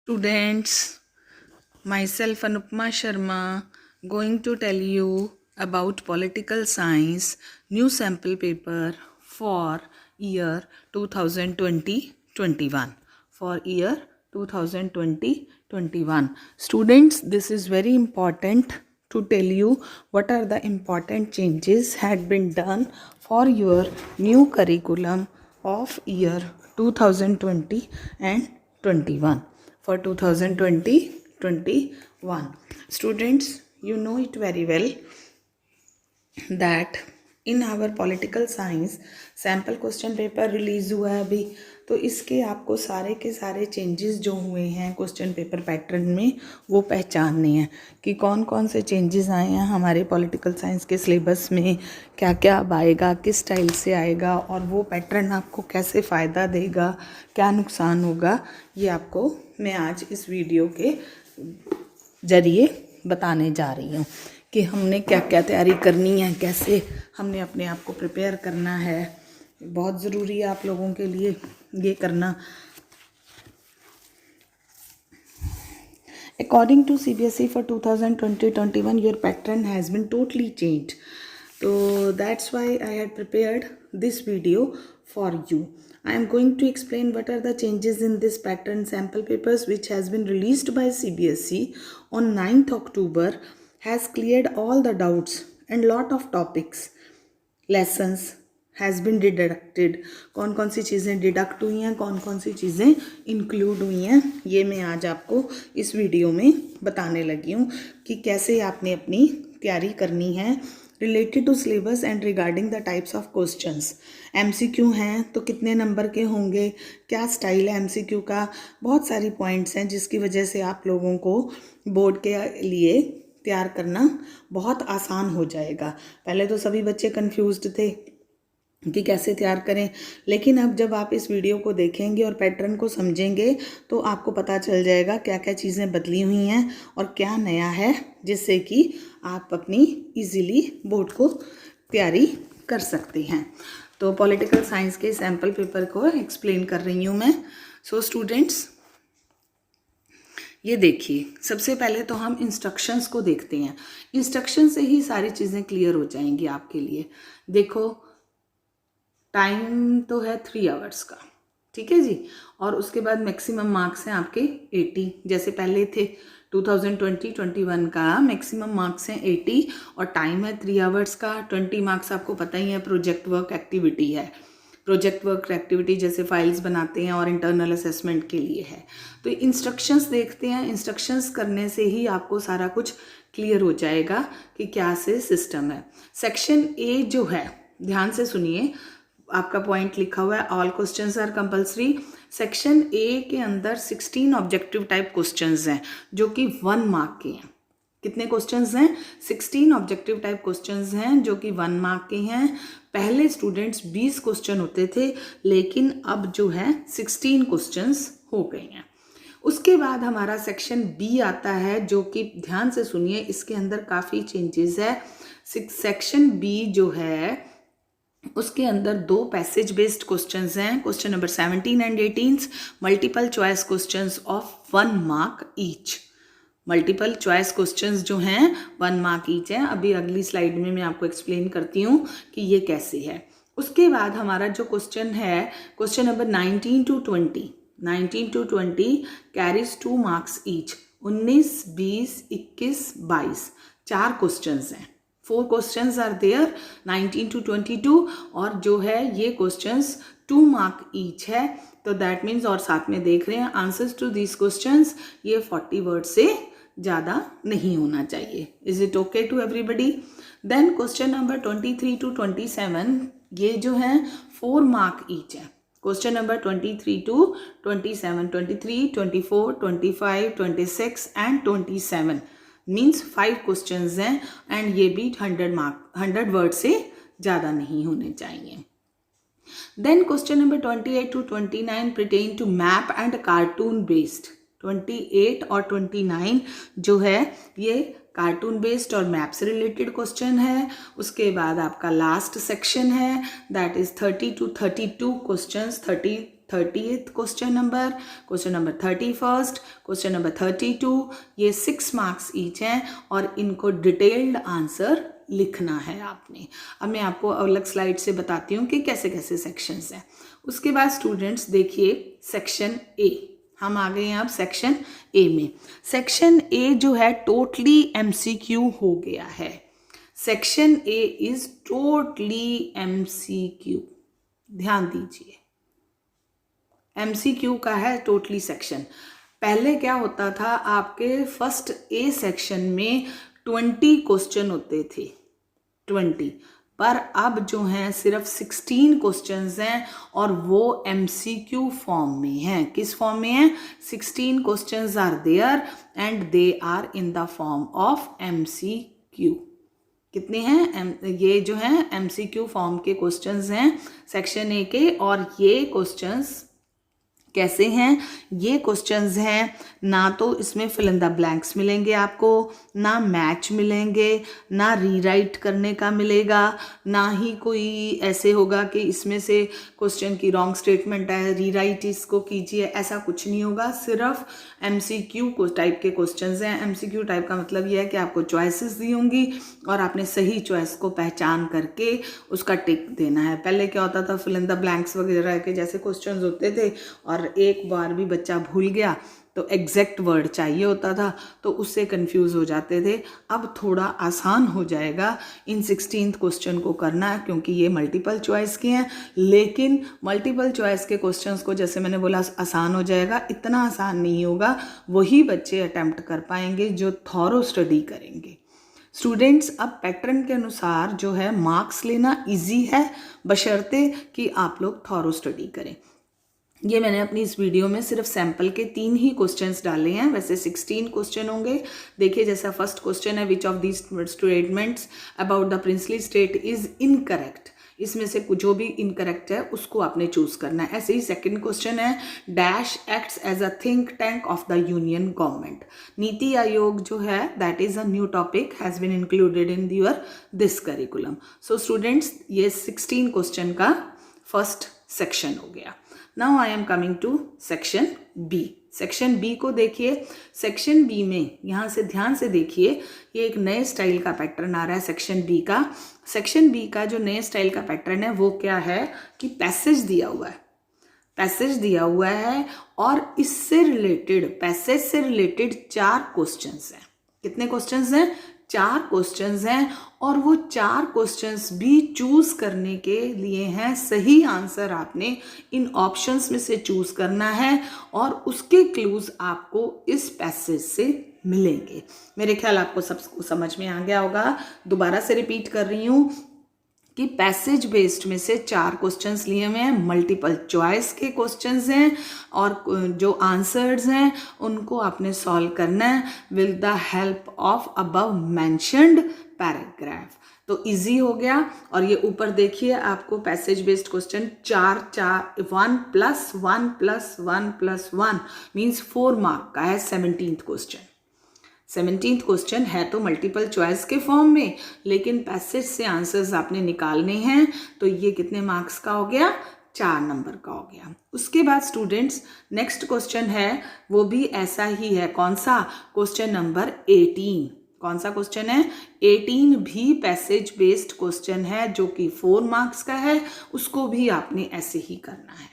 Students, myself Anupma Sharma going to tell you about political science new sample paper for year 2020-21 for year 2020-21. Students, this is very important to tell you what are the important changes had been done for your new curriculum of year 2020 and 21 for 2020-21. Students, you know it very well that in our political science sample question paper release हुआ है अभी, तो इसके आपको सारे के सारे changes जो हुए हैं क्वेश्चन पेपर पैटर्न में वो पहचानने हैं कि कौन कौन से चेंजेस आए हैं हमारे पॉलिटिकल साइंस के सिलेबस में, क्या क्या अब आएगा, किस स्टाइल से आएगा और वो पैटर्न आपको कैसे फ़ायदा देगा, क्या नुकसान होगा, ये आपको मैं आज इस वीडियो के ज़रिए बताने जा रही हूँ कि हमने क्या क्या तैयारी करनी है, कैसे हमने अपने आप को प्रिपेयर करना है। बहुत ज़रूरी है आप लोगों के लिए ये करना। According to CBSE for 2020-21 your pattern has been totally changed. So that's why I had prepared this video for you. I am going to explain what are the changes in this pattern sample papers which has been released by CBSE on 9th October, has cleared all the doubts and lot of topics, lessons has been deducted. कौन कौन सी चीज़ें deduct हुई हैं, कौन कौन सी चीज़ें include हुई हैं, ये मैं आज आपको इस वीडियो में बताने लगी हूँ कि कैसे आपने अपनी तैयारी करनी है related to syllabus and regarding the types of questions. MCQ हैं तो कितने नंबर के होंगे, क्या स्टाइल है एमसीक्यू का, बहुत सारी पॉइंट्स हैं जिसकी वजह से आप लोगों को बोर्ड के लिए तैयार करना बहुत आसान हो जाएगा। पहले तो सभी बच्चे कन्फ्यूज्ड थे कि कैसे तैयार करें, लेकिन अब जब आप इस वीडियो को देखेंगे और पैटर्न को समझेंगे तो आपको पता चल जाएगा क्या क्या चीज़ें बदली हुई हैं और क्या नया है, जिससे कि आप अपनी इजीली बोर्ड को तैयारी कर सकते हैं। तो पॉलिटिकल साइंस के सैम्पल पेपर को एक्सप्लेन कर रही हूँ मैं। सो स्टूडेंट्स, ये देखिए, सबसे पहले तो हम इंस्ट्रक्शंस को देखते हैं। इंस्ट्रक्शन से ही सारी चीज़ें क्लियर हो जाएंगी आपके लिए। देखो, टाइम तो है 3 आवर्स का, ठीक है जी, और उसके बाद मैक्सिमम मार्क्स हैं आपके 80, जैसे पहले थे 2020-21 का मैक्सिमम मार्क्स हैं 80 और टाइम है 3 आवर्स का। 20 मार्क्स आपको पता ही है प्रोजेक्ट वर्क एक्टिविटी है। प्रोजेक्ट वर्क एक्टिविटी जैसे फाइल्स बनाते हैं और इंटरनल असेसमेंट के लिए है। तो इंस्ट्रक्शंस देखते हैं, इंस्ट्रक्शंस करने से ही आपको सारा कुछ क्लियर हो जाएगा कि क्या से सिस्टम है। सेक्शन ए जो है, ध्यान से सुनिए, आपका पॉइंट लिखा हुआ है all questions are compulsory. Section A के अंदर 16 ऑब्जेक्टिव टाइप क्वेश्चंस हैं जो कि 1 मार्क के हैं। कितने क्वेश्चंस हैं? 16 ऑब्जेक्टिव टाइप क्वेश्चंस हैं जो कि 1 मार्क के हैं। पहले स्टूडेंट्स 20 क्वेश्चन होते थे, लेकिन अब जो है 16 क्वेश्चंस हो गए हैं। उसके बाद हमारा सेक्शन बी आता है जो कि ध्यान से सुनिए, इसके अंदर काफ़ी चेंजेस है। सेक्शन बी जो है उसके अंदर 2 पैसेज बेस्ड क्वेश्चंस हैं, question number 17 and 18, multiple choice questions of 1 mark each. Multiple choice questions जो हैं 1 मार्क ईच हैं। अभी अगली स्लाइड में मैं आपको एक्सप्लेन करती हूँ कि ये कैसे है। उसके बाद हमारा जो क्वेश्चन है, question number 19 to 20 carries 2 marks each. 19, 20, 21, 22 4 questions हैं। 4 क्वेश्चंस आर देयर 19 to 22 और जो है ये क्वेश्चंस 2 मार्क ईच है। तो दैट मीन्स, और साथ में देख रहे हैं आंसर्स टू दिस क्वेश्चंस, ये 40 वर्ड से ज़्यादा नहीं होना चाहिए। Is it okay to everybody? Then question number 23 to 27, ये जो है 4 मार्क ईच है। Question number 23 to 27, 23, 24, 25, 26 and 27 means 5 questions हैं एंड ये भी 100 वर्ड से ज़्यादा नहीं होने चाहिए। Then question number 28 to 29 pertain to map and cartoon based. 28 और 29 जो है ये कार्टून बेस्ड और मैप से रिलेटेड क्वेश्चन है। उसके बाद आपका लास्ट सेक्शन है, that is 30 to 32 questions, 30 30th question number 31st, question number 32, ये 6 मार्क्स ईच हैं और इनको डिटेल्ड आंसर लिखना है आपने। अब मैं आपको अलग स्लाइड से बताती हूँ कि कैसे कैसे सेक्शंस हैं। उसके बाद स्टूडेंट्स देखिए सेक्शन ए, हम आ गए हैं अब सेक्शन ए में। सेक्शन ए जो है टोटली एमसीक्यू हो गया है। Section A is totally MCQ, ध्यान दीजिए, एमसीक्यू का है टोटली सेक्शन। पहले क्या होता था, आपके फर्स्ट ए सेक्शन में 20 क्वेश्चन होते थे, 20, पर अब जो हैं सिर्फ 16 क्वेश्चंस हैं और वो एमसीक्यू फॉर्म में हैं। किस फॉर्म में हैं? 16 questions are there and they are in the form of MCQ. कितने हैं? ये जो हैं एमसीक्यू फॉर्म के क्वेश्चंस हैं सेक्शन ए के। और ये क्वेश्चंस कैसे हैं? ये क्वेश्चंस हैं, ना तो इसमें फिल इन द ब्लैंक्स मिलेंगे आपको, ना मैच मिलेंगे, ना रीराइट करने का मिलेगा, ना ही कोई ऐसे होगा कि इसमें से क्वेश्चन की रॉन्ग स्टेटमेंट है, रीराइट इसको कीजिए, ऐसा कुछ नहीं होगा। सिर्फ एमसीक्यू टाइप के क्वेश्चंस हैं। एमसीक्यू टाइप का मतलब ये है कि आपको चॉइसेस दी होंगी और आपने सही चॉइस को पहचान करके उसका टिक देना है। पहले क्या होता था, फिल इन द ब्लैंक्स वगैरह के जैसे क्वेश्चंस होते थे और एक बार भी बच्चा भूल गया तो एग्जैक्ट वर्ड चाहिए होता था, तो उससे कंफ्यूज हो जाते थे। अब थोड़ा आसान हो जाएगा इन 16th क्वेश्चन को करना, क्योंकि ये मल्टीपल चॉइस के हैं। लेकिन मल्टीपल चॉइस के क्वेश्चंस को जैसे मैंने बोला आसान हो जाएगा, इतना आसान नहीं होगा। वही बच्चे अटेम्प्ट कर पाएंगे जो थॉरो स्टडी करेंगे। स्टूडेंट्स, अब पैटर्न के अनुसार जो है मार्क्स लेना इजी है, बशर्ते कि आप लोग थॉरो स्टडी करें। ये मैंने अपनी इस वीडियो में सिर्फ सैंपल के 3 ही क्वेश्चंस डाले हैं, वैसे 16 क्वेश्चन होंगे। देखिए, जैसा फर्स्ट क्वेश्चन है, which of these statements about the princely state is incorrect. इसमें से जो भी इनकरेक्ट है उसको आपने चूज करना है। ऐसे ही सेकंड क्वेश्चन है, dash acts as a think tank of the union government. NITI Aayog जो है that is a new topic, has been included in your this curriculum. So students, ये 16 क्वेश्चन का फर्स्ट सेक्शन हो गया। Now I am coming to section B. Section B को देखिए। Section B में यहाँ से ध्यान से देखिए, ये एक नए स्टाइल का पैटर्न आ रहा है सेक्शन बी का। सेक्शन बी का जो नए स्टाइल का पैटर्न है वो क्या है कि पैसेज दिया हुआ है, पैसेज दिया हुआ है और इससे रिलेटेड, पैसेज से रिलेटेड 4 क्वेश्चंस हैं। कितने क्वेश्चंस हैं? 4 क्वेश्चंस हैं और वो 4 क्वेश्चंस भी चूज करने के लिए हैं। सही आंसर आपने इन ऑप्शंस में से चूज करना है और उसके क्लूज आपको इस पैसेज से मिलेंगे। मेरे ख्याल आपको सबको समझ में आ गया होगा। दोबारा से रिपीट कर रही हूँ कि पैसेज बेस्ड में से 4 क्वेश्चंस लिए हुए हैं, मल्टीपल चॉइस के क्वेश्चंस हैं और जो आंसर्स हैं उनको आपने सॉल्व करना है with the help of above mentioned paragraph. तो इजी हो गया। और ये ऊपर देखिए, आपको passage based question 1 + 1 + 1 + 1 means 4 mark का है। 17th क्वेश्चन 17th क्वेश्चन है तो मल्टीपल चॉइस के फॉर्म में, लेकिन पैसेज से आंसर्स आपने निकालने हैं। तो ये कितने मार्क्स का हो गया? 4 नंबर का हो गया। उसके बाद स्टूडेंट्स, नेक्स्ट क्वेश्चन है वो भी ऐसा ही है। कौन सा? Question number 18। कौन सा क्वेश्चन है? 18 भी पैसेज बेस्ड क्वेश्चन है जो कि 4 मार्क्स का है। उसको भी आपने ऐसे ही करना है।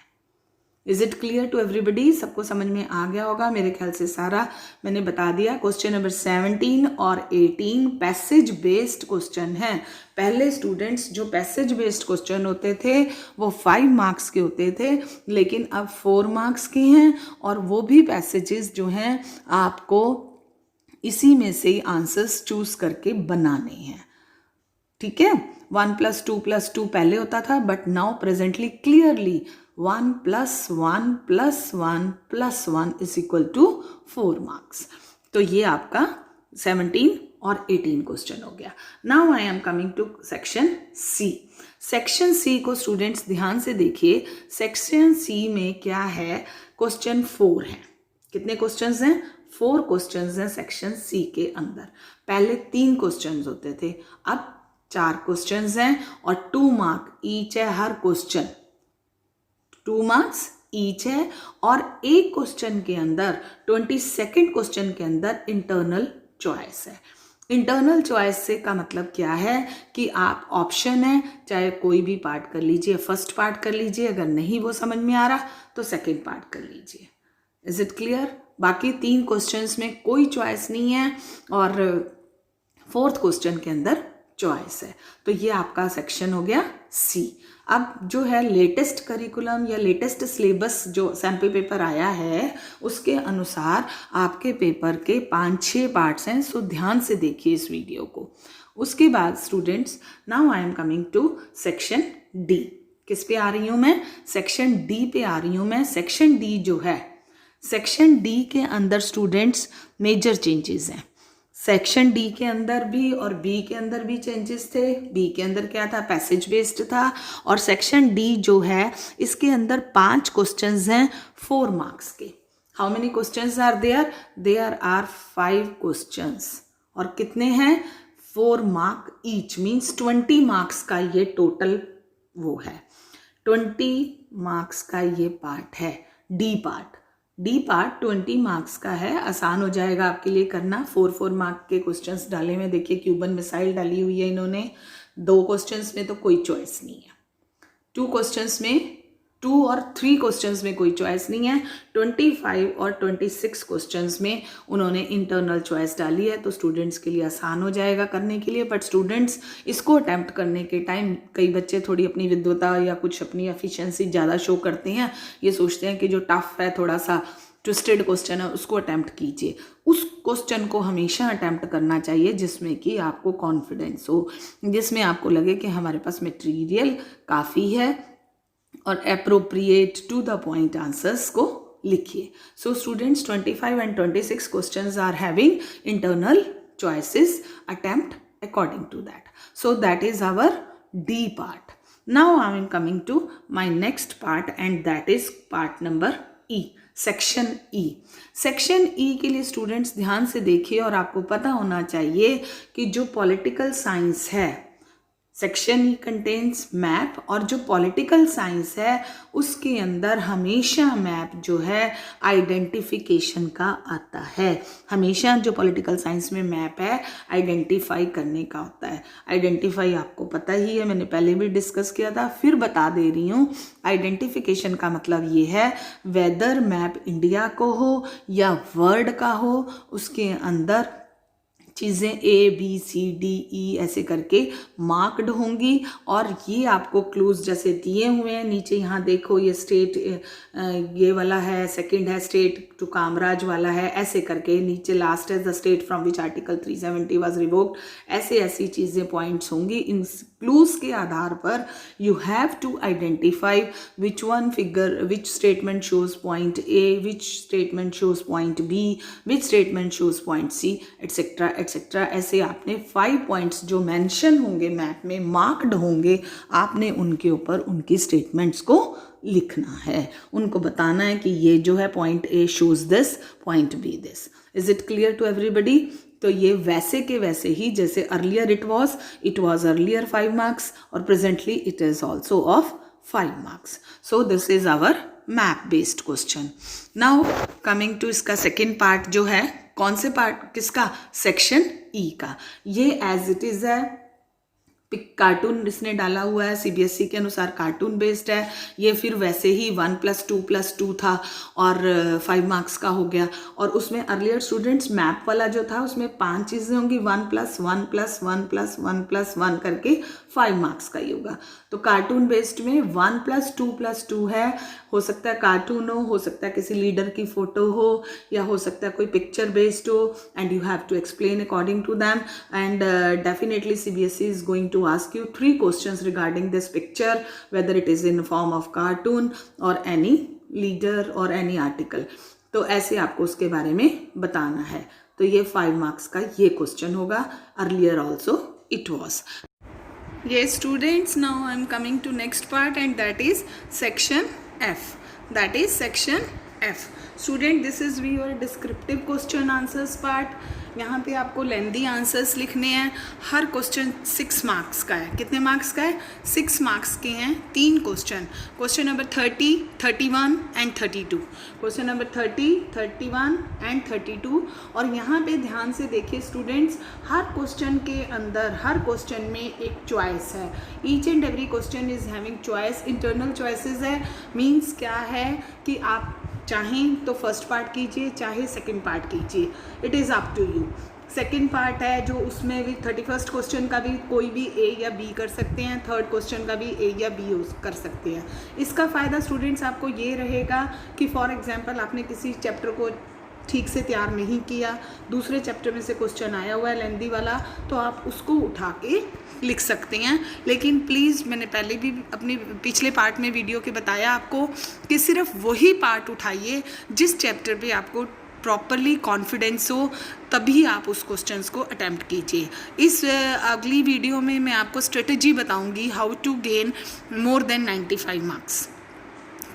Is it clear to everybody? सबको समझ में आ गया होगा मेरे ख्याल से, सारा मैंने बता दिया। क्वेश्चन नंबर 17 और 18 पैसेज बेस्ड क्वेश्चन है। पहले स्टूडेंट्स जो पैसेज बेस्ड क्वेश्चन होते थे वो 5 मार्क्स के होते थे, लेकिन अब 4 मार्क्स के हैं और वो भी पैसेजेस जो हैं आपको इसी में से आंसर्स चूज करके बनाने हैं। ठीक है, 1 + 2 + 2 पहले होता था, but now presently clearly 1 + 1 + 1 + 1 = 4 marks. तो ये आपका 17 और 18 क्वेश्चन हो गया। Now I am coming to section C. Section C को स्टूडेंट्स ध्यान से देखिए। सेक्शन सी में क्या है? क्वेश्चन 4 है। कितने क्वेश्चंस हैं? 4 क्वेश्चंस हैं सेक्शन सी के अंदर। पहले 3 क्वेश्चंस होते थे, अब 4 क्वेश्चंस हैं और 2 मार्क ईच है हर क्वेश्चन। 2 मार्क्स ईच है और एक क्वेश्चन के अंदर 22nd क्वेश्चन के अंदर इंटरनल चॉइस है। इंटरनल चॉइस से का मतलब क्या है कि आप ऑप्शन है, चाहे कोई भी पार्ट कर लीजिए, फर्स्ट पार्ट कर लीजिए, अगर नहीं वो समझ में आ रहा तो सेकंड पार्ट कर लीजिए। Is it clear? बाकी 3 क्वेश्चंस में कोई चॉइस नहीं है और 4th क्वेश्चन के अंदर चॉइस है। तो ये आपका सेक्शन हो गया सी। अब जो है लेटेस्ट करिकुलम या लेटेस्ट सिलेबस जो सैम्पल पेपर आया है उसके अनुसार आपके पेपर के 5-6 पार्ट्स हैं, सो ध्यान से देखिए इस वीडियो को। उसके बाद students, now I am coming to section D. किस पे आ रही हूँ मैं? सेक्शन डी पे आ रही हूँ मैं। सेक्शन डी जो है, सेक्शन डी के अंदर स्टूडेंट्स मेजर चेंजेस हैं। सेक्शन डी के अंदर भी और बी के अंदर भी चेंजेस थे। बी के अंदर क्या था? पैसेज बेस्ड था। और सेक्शन डी जो है इसके अंदर 5 क्वेश्चंस हैं 4 मार्क्स के। How many questions are there? There are 5 questions. और कितने हैं? 4 मार्क ईच, मीन्स 20 मार्क्स का ये टोटल वो है। 20 मार्क्स का ये पार्ट है D part. D part 20 marks का है, आसान हो जाएगा आपके लिए करना। 4 मार्क के क्वेश्चंस डाले हुए, देखिए क्यूबन मिसाइल डाली हुई है इन्होंने। 2 क्वेश्चंस में तो कोई चॉइस नहीं है, 2 क्वेश्चंस में 2 और 3 क्वेश्चंस में कोई चॉइस नहीं है। 25 और 26 क्वेश्चंस में उन्होंने इंटरनल चॉइस डाली है, तो स्टूडेंट्स के लिए आसान हो जाएगा करने के लिए। बट स्टूडेंट्स इसको अटैम्प्ट करने के टाइम कई बच्चे थोड़ी अपनी विद्वता या कुछ अपनी एफिशिएंसी ज़्यादा शो करते हैं, ये सोचते हैं कि जो टफ है, थोड़ा सा ट्विस्टेड क्वेश्चन है, उसको अटैम्प्ट कीजिए। उस क्वेश्चन को हमेशा अटैम्प्ट करना चाहिए जिसमें कि आपको कॉन्फिडेंस हो, जिसमें आपको लगे कि हमारे पास मटेरियल काफ़ी है, और appropriate to the point answers को लिखिए। So students 25 and 26 questions are having internal choices, attempt according to that. So that is our D part. Now I am coming to my next part and that is part number E, section E. Section E के लिए students ध्यान से देखिए और आपको पता होना चाहिए कि जो पॉलिटिकल साइंस है, सेक्शन ई कंटेन्स मैप, और जो पॉलिटिकल साइंस है उसके अंदर हमेशा मैप जो है आइडेंटिफिकेशन का आता है। हमेशा जो पॉलिटिकल साइंस में मैप है आइडेंटिफाई करने का होता है। आइडेंटिफाई आपको पता ही है, मैंने पहले भी डिस्कस किया था, फिर बता दे रही हूँ। आइडेंटिफिकेशन का मतलब ये है वेदर मैप इंडिया को हो या वर्ल्ड का हो, उसके अंदर चीज़ें A B C D E ऐसे करके मार्क्ड होंगी। और ये आपको क्लूज जैसे दिए हुए हैं नीचे, यहाँ देखो ये स्टेट ये वाला है, सेकंड है स्टेट टू कामराज वाला है, ऐसे करके नीचे लास्ट है the state from which article 370 was revoked. ऐसे ऐसी चीज़ें पॉइंट्स होंगी। इन क्लूज के आधार पर you have to identify which one figure, which statement shows point A, which statement shows point B, which statement shows point C, etcetera etcetera. ऐसे आपने 5 points जो मेंशन होंगे मैप में, मार्क्ड होंगे, आपने उनके ऊपर उनकी स्टेटमेंट्स को लिखना है। उनको बताना है कि ये जो है point A shows this, point B this. Is it clear to everybody? तो ये वैसे के वैसे ही जैसे earlier it was earlier 5 marks और presently it is also of 5 marks. So this is our map based question. Now coming to इसका second part जो है, कौन से पार्ट किसका? सेक्शन ई का। ये एज इट इज है, कार्टून इसने डाला हुआ है, CBSE के अनुसार कार्टून बेस्ड है। ये फिर वैसे ही 1 + 2 था और 5 मार्क्स का हो गया। और उसमें अर्लियर स्टूडेंट्स मैप वाला जो था उसमें 5 चीज़ें होंगी, 1 + 1 + 1 + 1 + 1 करके 5 मार्क्स का ही होगा। तो कार्टून बेस्ड में 1 + 2 + 2 है। हो सकता है कार्टून हो सकता है किसी लीडर की फोटो हो, या हो सकता है कोई पिक्चर बेस्ड हो, and you have to explain according to them. And definitely CBSE is going to ask you 3 questions regarding this picture, whether it is in form of cartoon or any leader or any article. तो ऐसे आपको उसके बारे में बताना है। तो ये 5 मार्क्स का ये क्वेश्चन होगा। Earlier also it was. Yes students, now I am coming to next part and that is section F, that is section F. Student this is we your descriptive question answers part. यहाँ पे आपको लेंदी answers लिखने हैं. हर question 6 marks का है. कितने marks का है? 6 मार्क्स के हैं 3 question. Question number 30, 31 and 32. Question number 30, 31 and 32. और यहाँ पे ध्यान से देखिए स्टूडेंट्स, हर क्वेश्चन के अंदर हर क्वेश्चन में एक चॉइस है. Each and every question is having choice. Internal choices है. मीन्स क्या है कि आप चाहें तो फर्स्ट पार्ट कीजिए, चाहे सेकंड पार्ट कीजिए. It is up to you. Second part है जो उसमें भी 31st क्वेश्चन का भी कोई भी ए या बी कर सकते हैं, थर्ड क्वेश्चन का भी ए या बी कर सकते हैं. इसका फ़ायदा स्टूडेंट्स आपको ये रहेगा कि फॉर एग्जांपल आपने किसी चैप्टर को ठीक से तैयार नहीं किया, दूसरे चैप्टर में से क्वेश्चन आया हुआ है लेंदी वाला, तो आप उसको उठा के लिख सकते हैं. लेकिन प्लीज़, मैंने पहले भी अपनी पिछले पार्ट में वीडियो के बताया आपको कि सिर्फ वही पार्ट उठाइए जिस चैप्टर पे आपको प्रॉपरली कॉन्फिडेंस हो, तभी आप उस क्वेश्चंस को अटैम्प्ट कीजिए. इस अगली वीडियो में मैं आपको स्ट्रेटजी बताऊंगी how to gain more than 95 marks,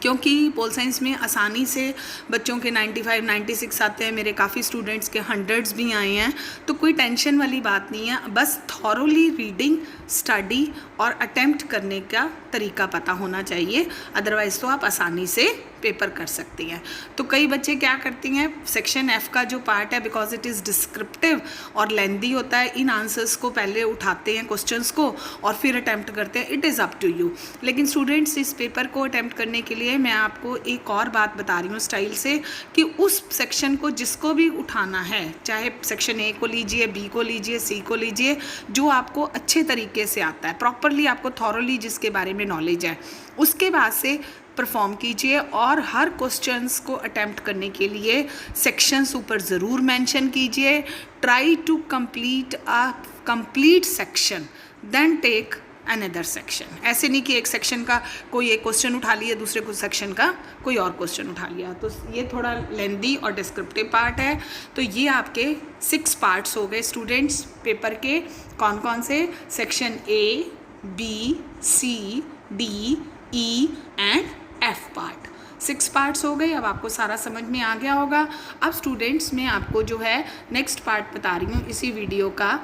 क्योंकि पोल साइंस में आसानी से बच्चों के 95, 96 आते हैं. मेरे काफ़ी स्टूडेंट्स के 100s भी आए हैं. तो कोई टेंशन वाली बात नहीं है. बस थॉरोली रीडिंग, स्टडी और अटेम्प्ट करने का तरीका पता होना चाहिए. अदरवाइज़ तो आप आसानी से पेपर कर सकते हैं. तो कई बच्चे क्या करते हैं, सेक्शन F का जो पार्ट है, बिकॉज इट इज़ डिस्क्रिप्टिव और लेंदी होता है, इन आंसर्स को पहले उठाते हैं क्वेश्चंस को और फिर अटैम्प्ट करते हैं. It is up to you. लेकिन स्टूडेंट्स, इस पेपर को अटैम्प्ट करने के लिए मैं आपको एक और बात बता रही हूँ स्टाइल से, कि उस सेक्शन को जिसको भी उठाना है, चाहे सेक्शन A को लीजिए, B को लीजिए, C को लीजिए, जो आपको अच्छे तरीके से आता है, प्रॉपरली आपको थॉरोली जिसके बारे में नॉलेज है, उसके बाद से परफॉर्म कीजिए. और हर क्वेश्चंस को अटैम्प्ट करने के लिए सेक्शंस ऊपर ज़रूर मेंशन कीजिए. Try to complete section, then take another section. ऐसे नहीं कि एक सेक्शन का कोई एक क्वेश्चन उठा लिया, दूसरे कुछ सेक्शन का कोई और क्वेश्चन उठा लिया. तो ये थोड़ा लेंदी और डिस्क्रिप्टिव पार्ट है. तो ये आपके 6 पार्ट्स हो गए स्टूडेंट्स पेपर के. कौन कौन से? Section A, B, C, D, E and F part. 6 parts हो गए. अब आपको सारा समझ में आ गया होगा. अब स्टूडेंट्स, मैं आपको जो है नेक्स्ट पार्ट बता रही हूँ इसी वीडियो का.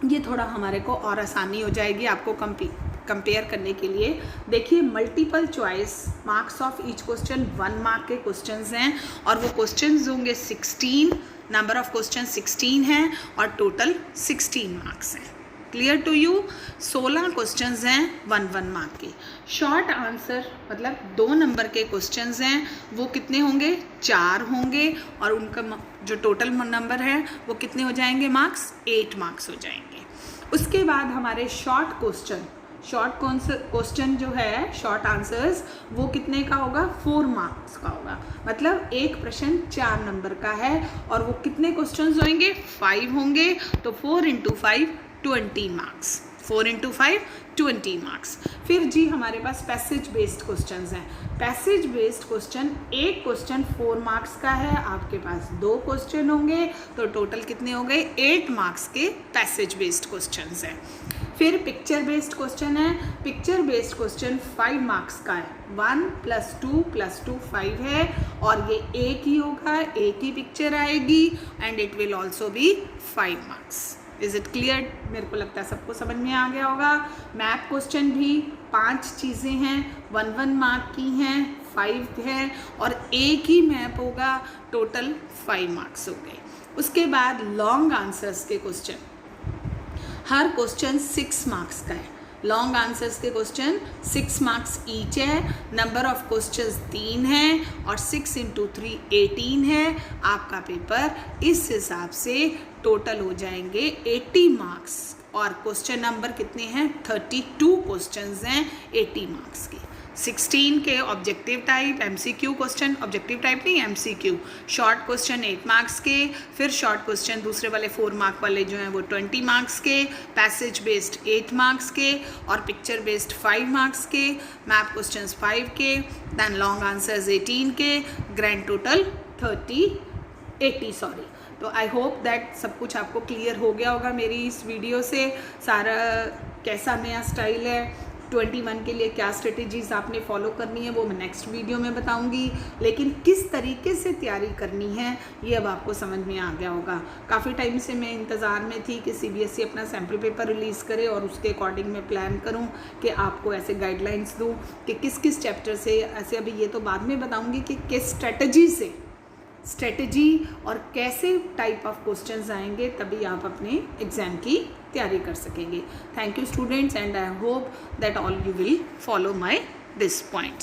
ये थोड़ा हमारे को और आसानी हो जाएगी आपको कंपेयर करने के लिए. देखिए, multiple choice, marks of each question 1 mark के क्वेश्चंस हैं और वो क्वेश्चंस होंगे 16. नंबर ऑफ क्वेश्चन 16 हैं और टोटल 16 मार्क्स हैं. Clear to you? 16 क्वेश्चंस हैं 1 मार्क के. शॉर्ट आंसर मतलब 2 नंबर के क्वेश्चंस हैं, वो कितने होंगे? 4 होंगे. और उनका जो टोटल नंबर है वो कितने हो जाएंगे? मार्क्स 8 मार्क्स हो जाएंगे. उसके बाद हमारे शॉर्ट क्वेश्चन जो है, शॉर्ट आंसर्स, वो कितने का होगा? 4 मार्क्स का होगा. मतलब एक प्रश्न 4 नंबर का है और वो कितने क्वेश्चंस होंगे? 5 होंगे. तो 4 × 5 20 मार्क्स. 4 × 5 20 मार्क्स. फिर जी हमारे पास पैसेज बेस्ड क्वेश्चंस हैं. पैसेज बेस्ड क्वेश्चन, एक क्वेश्चन 4 मार्क्स का है, आपके पास 2 क्वेश्चन होंगे, तो टोटल कितने हो गए? 8 मार्क्स के पैसेज बेस्ड क्वेश्चंस हैं. फिर पिक्चर बेस्ड क्वेश्चन है. पिक्चर बेस्ड क्वेश्चन 5 मार्क्स का है. 1 + 2 + 2 5 है और ये एक ही होगा, एक ही पिक्चर आएगी and it will also be 5 marks. Is it clear? मेरे को लगता है सबको समझ में आ गया होगा. मैप क्वेश्चन भी 5 चीज़ें हैं, 1 मार्क की हैं, 5 है और एक ही मैप होगा, टोटल 5 मार्क्स हो गए. उसके बाद लॉन्ग आंसर्स के क्वेश्चन, हर क्वेश्चन 6 मार्क्स का है. लॉन्ग आंसर्स के क्वेश्चन 6 मार्क्स ईच है. नंबर ऑफ क्वेश्चंस 3 हैं और 6 × 3 18 है. आपका पेपर इस हिसाब से टोटल हो जाएंगे 80 मार्क्स. और क्वेश्चन नंबर कितने हैं? 32 क्वेश्चंस हैं 80 मार्क्स के. 16 के objective type MCQ question, objective type नहीं MCQ. शॉर्ट क्वेश्चन 8 मार्क्स के. फिर शॉर्ट क्वेश्चन दूसरे वाले 4 मार्क वाले जो हैं वो 20 मार्क्स के. पैसेज बेस्ड 8 मार्क्स के और पिक्चर बेस्ड 5 मार्क्स के. मैप क्वेश्चंस 5 के. दैन लॉन्ग आंसर्स 18 के. Grand total 80. तो आई होप दैट सब कुछ आपको क्लियर हो गया होगा मेरी इस वीडियो से. सारा कैसा नया स्टाइल है, 21 के लिए क्या स्ट्रेटेजीज आपने फॉलो करनी है वो मैं नेक्स्ट वीडियो में बताऊंगी, लेकिन किस तरीके से तैयारी करनी है ये अब आपको समझ में आ गया होगा। काफ़ी टाइम से मैं इंतज़ार में थी कि CBSE अपना सैम्पल पेपर रिलीज़ करे और उसके अकॉर्डिंग मैं प्लान करूं कि आपको ऐसे गाइडलाइंस दूं कि किस किस चैप्टर से, ऐसे अभी ये तो बाद में बताऊँगी कि किस स्ट्रेटजी और कैसे टाइप ऑफ क्वेश्चंस आएंगे, तभी आप अपने एग्ज़ाम की तैयारी कर सकेंगे। Thank you students, and I hope that all you will follow my this points.